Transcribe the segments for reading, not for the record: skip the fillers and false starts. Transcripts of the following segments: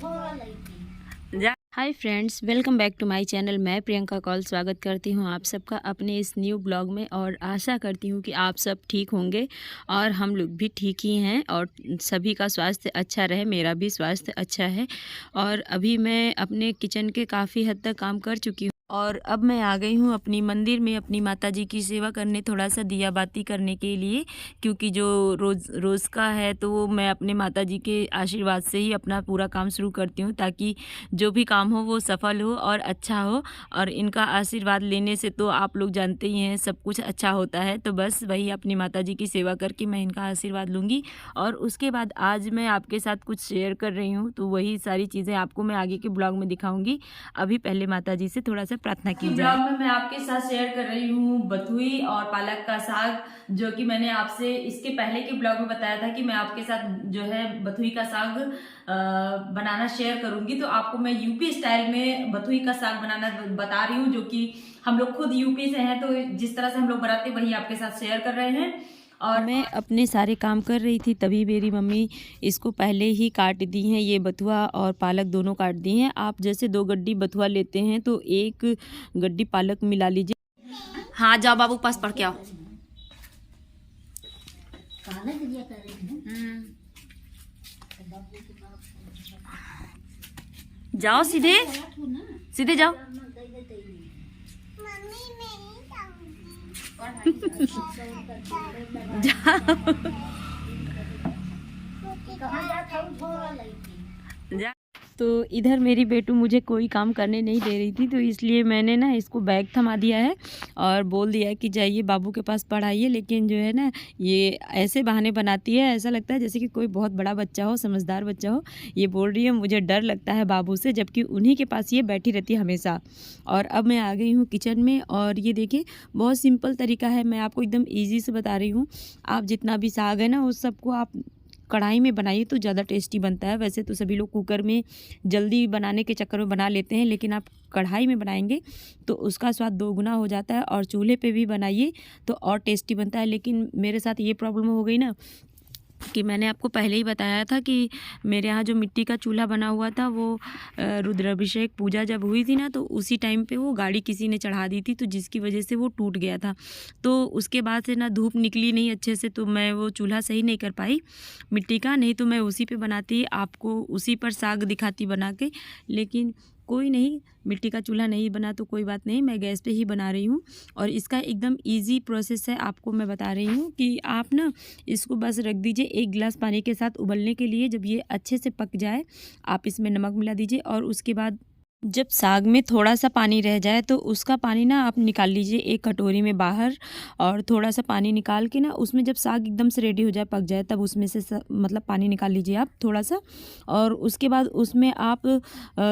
Hi friends, welcome back to my channel. मैं प्रियंका कौल स्वागत करती हूँ आप सबका अपने इस न्यू ब्लॉग में और आशा करती हूँ कि आप सब ठीक होंगे और हम लोग भी ठीक ही हैं और सभी का स्वास्थ्य अच्छा रहे। मेरा भी स्वास्थ्य अच्छा है और अभी मैं अपने किचन के काफ़ी हद तक काम कर चुकी हूँ और अब मैं आ गई हूँ अपनी मंदिर में अपनी माता जी की सेवा करने, थोड़ा सा दिया बाती करने के लिए, क्योंकि जो रोज़ का है तो मैं अपने माता जी के आशीर्वाद से ही अपना पूरा काम शुरू करती हूँ, ताकि जो भी काम हो वो सफल हो और अच्छा हो। और इनका आशीर्वाद लेने से तो आप लोग जानते ही हैं सब कुछ अच्छा होता है। तो बस वही अपनी माता जी की सेवा करके मैं इनका आशीर्वाद लूँगी और उसके बाद आज मैं आपके साथ कुछ शेयर कर रही हूँ, तो वही सारी चीज़ें आपको मैं आगे के ब्लॉग में दिखाऊंगी। अभी पहले माता जी से थोड़ा सा प्रार्थना की जाए। ब्लॉग में मैं आपके साथ शेयर कर रही हूँ बथुई और पालक का साग, जो कि मैंने आपसे इसके पहले के ब्लॉग में बताया था कि मैं आपके साथ जो है बथुई का साग बनाना शेयर करूंगी। तो आपको मैं यूपी स्टाइल में बथुई का साग बनाना बता रही हूँ, जो कि हम लोग खुद यूपी से हैं, तो जिस तरह से हम लोग बनाते हैं वही आपके साथ शेयर कर रहे हैं। और मैं अपने सारे काम कर रही थी तभी मेरी मम्मी इसको पहले ही काट दी हैं। ये बथुआ और पालक दोनों काट दी हैं। आप जैसे 2 गड्डी बथुआ लेते हैं तो 1 गड्डी पालक मिला लीजिए। हाँ जाओ बाबू पास पढ़ के आओ। जाओ सीधे सीधे जाओ। जा। तो इधर मेरी बेटू मुझे कोई काम करने नहीं दे रही थी, तो इसलिए मैंने ना इसको बैग थमा दिया है और बोल दिया है कि जाइए बाबू के पास पढ़ाइए। लेकिन जो है ना ये ऐसे बहाने बनाती है, ऐसा लगता है जैसे कि कोई बहुत बड़ा बच्चा हो, समझदार बच्चा हो। ये बोल रही है मुझे डर लगता है बाबू से, जबकि उन्हीं के पास ये बैठी रहती है हमेशा। और अब मैं आ गई हूँ किचन में और ये देखिए बहुत सिंपल तरीका है, मैं आपको एकदम ईजी से बता रही हूँ। आप जितना भी साग है ना उस सबको आप कढ़ाई में बनाइए तो ज़्यादा टेस्टी बनता है। वैसे तो सभी लोग कुकर में जल्दी बनाने के चक्कर में बना लेते हैं, लेकिन आप कढ़ाई में बनाएंगे तो उसका स्वाद 2 गुना हो जाता है। और चूल्हे पे भी बनाइए तो और टेस्टी बनता है। लेकिन मेरे साथ ये प्रॉब्लम हो गई ना कि मैंने आपको पहले ही बताया था कि मेरे यहाँ जो मिट्टी का चूल्हा बना हुआ था वो रुद्राभिषेक पूजा जब हुई थी ना, तो उसी टाइम पे वो गाड़ी किसी ने चढ़ा दी थी, तो जिसकी वजह से वो टूट गया था। तो उसके बाद से ना धूप निकली नहीं अच्छे से, तो मैं वो चूल्हा सही नहीं कर पाई मिट्टी का, नहीं तो मैं उसी पे बनाती, आपको उसी पर साग दिखाती बना के। लेकिन कोई नहीं, मिट्टी का चूल्हा नहीं बना तो कोई बात नहीं, मैं गैस पे ही बना रही हूँ। और इसका एकदम इजी प्रोसेस है, आपको मैं बता रही हूँ कि आप ना इसको बस रख दीजिए 1 गिलास पानी के साथ उबलने के लिए। जब ये अच्छे से पक जाए आप इसमें नमक मिला दीजिए और उसके बाद जब साग में थोड़ा सा पानी रह जाए तो उसका पानी ना आप निकाल लीजिए एक कटोरी में बाहर। और थोड़ा सा पानी निकाल के ना उसमें जब साग एकदम से रेडी हो जाए, पक जाए, तब उसमें से मतलब पानी निकाल लीजिए आप थोड़ा सा। और उसके बाद उसमें आप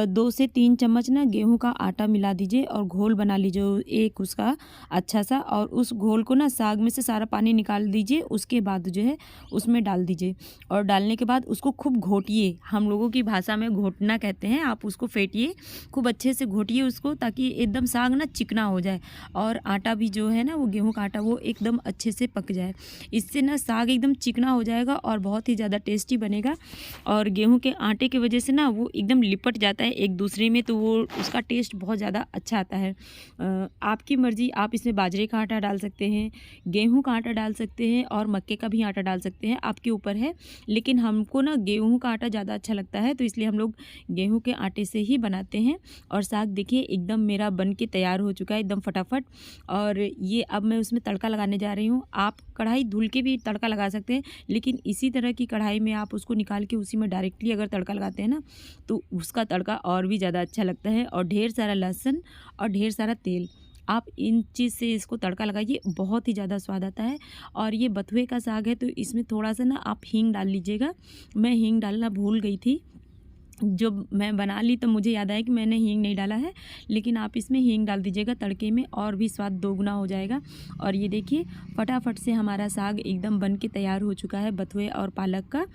2 से 3 चम्मच ना गेहूं का आटा मिला दीजिए और घोल बना लीजिए एक उसका अच्छा सा। और उस घोल को ना साग में से सारा पानी निकाल दीजिए, उसके बाद जो है उसमें डाल दीजिए। और डालने के बाद उसको खूब घोटिए, हम लोगों की भाषा में घोटना कहते हैं। आप उसको फेंटिए, खूब अच्छे से घोटिए उसको, ताकि एकदम साग ना चिकना हो जाए और आटा भी जो है ना वो गेहूं का आटा वो एकदम अच्छे से पक जाए। इससे ना साग एकदम चिकना हो जाएगा और बहुत ही ज़्यादा टेस्टी बनेगा। और गेहूं के आटे की वजह से ना वो एकदम लिपट जाता है एक दूसरे में, तो वो उसका टेस्ट बहुत ज़्यादा अच्छा आता है। आपकी मर्ज़ी, आप इसमें बाजरे का आटा डाल सकते हैं, गेहूँ का आटा डाल सकते हैं और मक्के का भी आटा डाल सकते हैं, आपके ऊपर है। लेकिन हमको ना गेहूँ का आटा ज़्यादा अच्छा लगता है, तो इसलिए हम लोग गेहूँ के आटे से ही बनाते हैं। और साग देखिए एकदम मेरा बन के तैयार हो चुका है एकदम फटाफट। और ये अब मैं उसमें तड़का लगाने जा रही हूँ। आप कढ़ाई धुल के भी तड़का लगा सकते हैं, लेकिन इसी तरह की कढ़ाई में आप उसको निकाल के उसी में डायरेक्टली अगर तड़का लगाते हैं ना तो उसका तड़का और भी ज़्यादा अच्छा लगता है। और ढेर सारा लहसुन और ढेर सारा तेल, आप इन चीज़ से इसको तड़का लगाइए, बहुत ही ज़्यादा स्वाद आता है। और ये बथुए का साग है तो इसमें थोड़ा सा ना आप हींग डाल लीजिएगा। मैं हींग डालना भूल गई थी, जब मैं बना ली तो मुझे याद आया कि मैंने हींग नहीं डाला है, लेकिन आप इसमें हींग डाल दीजिएगा तड़के में और भी स्वाद 2 गुना हो जाएगा। और ये देखिए फटाफट से हमारा साग एकदम बन के तैयार हो चुका है बथुए और पालक का।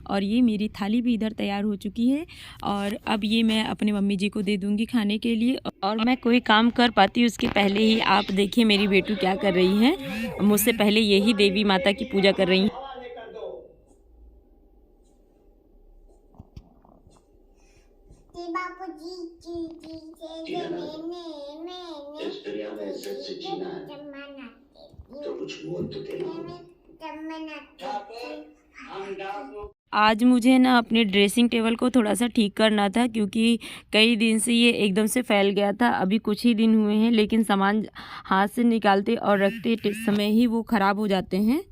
और ये मेरी थाली भी इधर तैयार हो चुकी है और अब ये मैं अपने मम्मी जी को दे दूँगी खाने के लिए। और मैं कोई काम कर पाती उसके पहले ही आप देखिए मेरी बेटू क्या कर रही है, मुझसे पहले यही देवी माता की पूजा कर रही हैं। आज मुझे ना अपने ड्रेसिंग टेबल को थोड़ा सा ठीक करना था, क्योंकि कई दिन से ये एकदम से फैल गया था। अभी कुछ ही दिन हुए हैं, लेकिन सामान हाथ से निकालते और रखते समय ही वो ख़राब हो जाते हैं।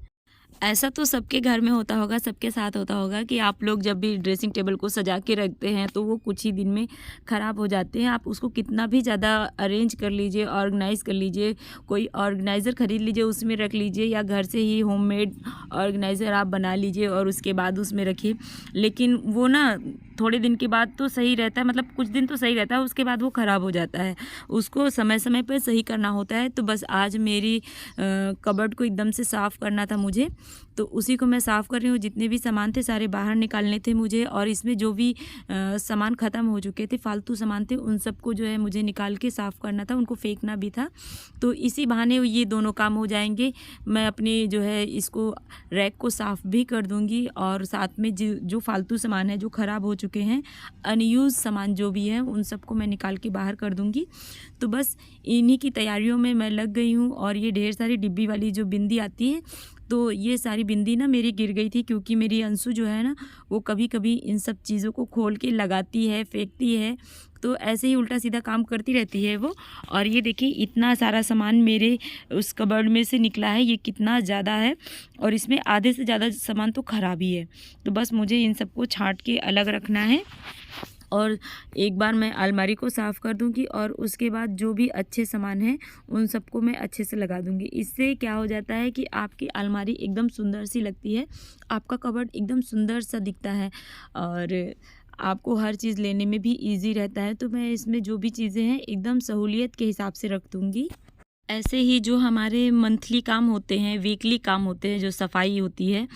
ऐसा तो सबके घर में होता होगा, सबके साथ होता होगा कि आप लोग जब भी ड्रेसिंग टेबल को सजा के रखते हैं तो वो कुछ ही दिन में ख़राब हो जाते हैं। आप उसको कितना भी ज़्यादा अरेंज कर लीजिए, ऑर्गेनाइज़ कर लीजिए, कोई ऑर्गेनाइज़र ख़रीद लीजिए, उसमें रख लीजिए, या घर से ही होममेड ऑर्गेनाइज़र आप बना लीजिए और उसके बाद उसमें रखिए। लेकिन वो ना थोड़े दिन के बाद तो सही रहता है, मतलब कुछ दिन तो सही रहता है, उसके बाद वो ख़राब हो जाता है। उसको समय समय पर सही करना होता है। तो बस आज मेरी कबर्ड को एकदम से साफ़ करना था मुझे, तो उसी को मैं साफ़ कर रही हूँ। जितने भी सामान थे सारे बाहर निकालने थे मुझे, और इसमें जो भी सामान ख़त्म हो चुके थे, फालतू सामान थे, उन सबको जो है मुझे निकाल के साफ़ करना था, उनको फेंकना भी था। तो इसी बहाने ये दोनों काम हो जाएंगे। मैं अपनी जो है इसको रैक को साफ़ भी कर दूँगी, और साथ में जो फालतू सामान है, जो ख़राब हो चुके हैं, अनयूज़ सामान जो भी है, उन सबको मैं निकाल के बाहर कर दूँगी। तो बस इन्हीं की तैयारियों में मैं लग गई हूँ। और ये ढेर सारी डिब्बी वाली जो बिंदी आती है, तो ये सारी बिंदी ना मेरी गिर गई थी, क्योंकि मेरी अंशु जो है ना, वो कभी कभी इन सब चीज़ों को खोल के लगाती है, फेंकती है, तो ऐसे ही उल्टा सीधा काम करती रहती है वो। और ये देखिए इतना सारा सामान मेरे उस कबर्ड में से निकला है, ये कितना ज़्यादा है, और इसमें आधे से ज़्यादा सामान तो ख़राब ही है। तो बस मुझे इन सबको छांट के अलग रखना है, और एक बार मैं अलमारी को साफ़ कर दूंगी, और उसके बाद जो भी अच्छे सामान हैं उन सबको मैं अच्छे से लगा दूंगी। इससे क्या हो जाता है कि आपकी अलमारी एकदम सुंदर सी लगती है, आपका कबर्ड एकदम सुंदर सा दिखता है, और आपको हर चीज़ लेने में भी इजी रहता है। तो मैं इसमें जो भी चीज़ें हैं एकदम सहूलियत के हिसाब से रख दूँगी। ऐसे ही जो हमारे मंथली काम होते हैं, वीकली काम होते हैं, जो सफाई होती है,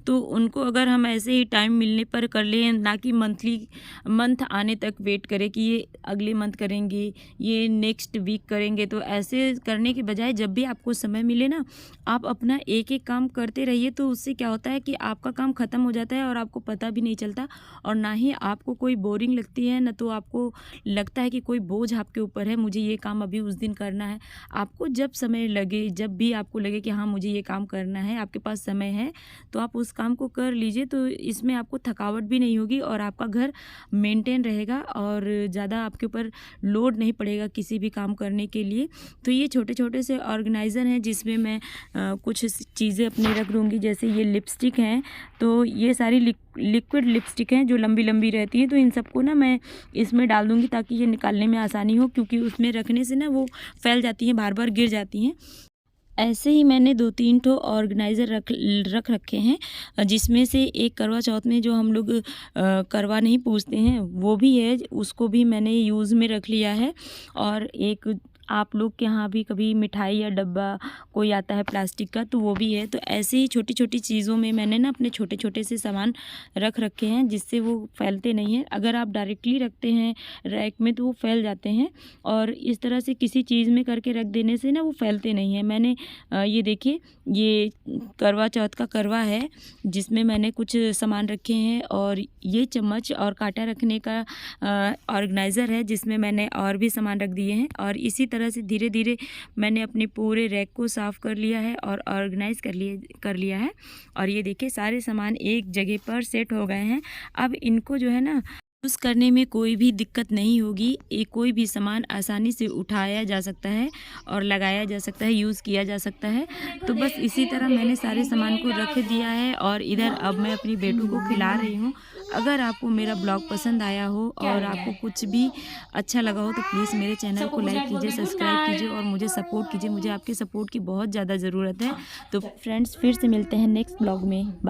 तो उनको अगर हम ऐसे ही टाइम मिलने पर कर लें, ना कि मंथ आने तक वेट करें कि ये अगले मंथ करेंगे, ये नेक्स्ट वीक करेंगे। तो ऐसे करने के बजाय जब भी आपको समय मिले ना, आप अपना एक एक काम करते रहिए। तो उससे क्या होता है कि आपका काम ख़त्म हो जाता है और आपको पता भी नहीं चलता, और ना ही आपको कोई बोरिंग लगती है, ना तो आपको लगता है कि कोई बोझ आपके ऊपर है, मुझे ये काम अभी उस दिन करना है। आपको जब समय लगे, जब भी आपको लगे कि हाँ मुझे ये काम करना है, आपके पास समय है, तो आप उस काम को कर लीजिए। तो इसमें आपको थकावट भी नहीं होगी, और आपका घर मेंटेन रहेगा, और ज़्यादा आपके ऊपर लोड नहीं पड़ेगा किसी भी काम करने के लिए। तो ये छोटे छोटे से ऑर्गेनाइज़र हैं, जिसमें मैं कुछ चीज़ें अपनी रख दूँगी। जैसे ये लिपस्टिक हैं, तो ये सारी लिक्विड लिपस्टिक हैं जो लंबी लंबी रहती हैं, तो इन सबको ना मैं इसमें डाल दूँगी, ताकि ये निकालने में आसानी हो, क्योंकि उसमें रखने से ना वो फैल जाती हैं, बार बार गिर जाती हैं। ऐसे ही मैंने 2-3 ठो ऑर्गेनाइज़र रख रखे हैं, जिसमें से एक करवा चौथ में जो हम लोग करवा नहीं पूजते हैं वो भी है, उसको भी मैंने यूज़ में रख लिया है। और एक आप लोग के यहाँ भी कभी मिठाई या डब्बा कोई आता है प्लास्टिक का, तो वो भी है। तो ऐसे ही छोटी छोटी चीज़ों में मैंने ना अपने छोटे छोटे से सामान रख रखे हैं, जिससे वो फैलते नहीं हैं। अगर आप डायरेक्टली रखते हैं रैक में तो वो फैल जाते हैं, और इस तरह से किसी चीज़ में करके रख देने से ना वो फैलते नहीं हैं। मैंने ये देखिए, ये करवा चौथ का करवा है, जिसमें मैंने कुछ सामान रखे हैं, और ये चम्मच और कांटा रखने का ऑर्गेनाइज़र है, जिसमें मैंने और भी सामान रख दिए हैं। और इसी तरह से धीरे धीरे मैंने अपने पूरे रैक को साफ़ कर लिया है और ऑर्गेनाइज़ कर लिया है। और ये देखिए सारे सामान एक जगह पर सेट हो गए हैं। अब इनको जो है ना यूज़ करने में कोई भी दिक्कत नहीं होगी। कोई भी सामान आसानी से उठाया जा सकता है और लगाया जा सकता है, यूज़ किया जा सकता है। तो बस इसी तरह मैंने सारे सामान को रख दिया है, और इधर अब मैं अपनी बेटू को खिला रही हूँ। अगर आपको मेरा ब्लॉग पसंद आया हो और आपको कुछ भी अच्छा लगा हो, तो प्लीज़ मेरे चैनल को लाइक कीजिए, सब्सक्राइब कीजिए, और मुझे सपोर्ट कीजिए। मुझे आपके सपोर्ट की बहुत ज़्यादा ज़रूरत है। तो फ्रेंड्स, फिर से मिलते हैं नेक्स्ट ब्लॉग में। बाय।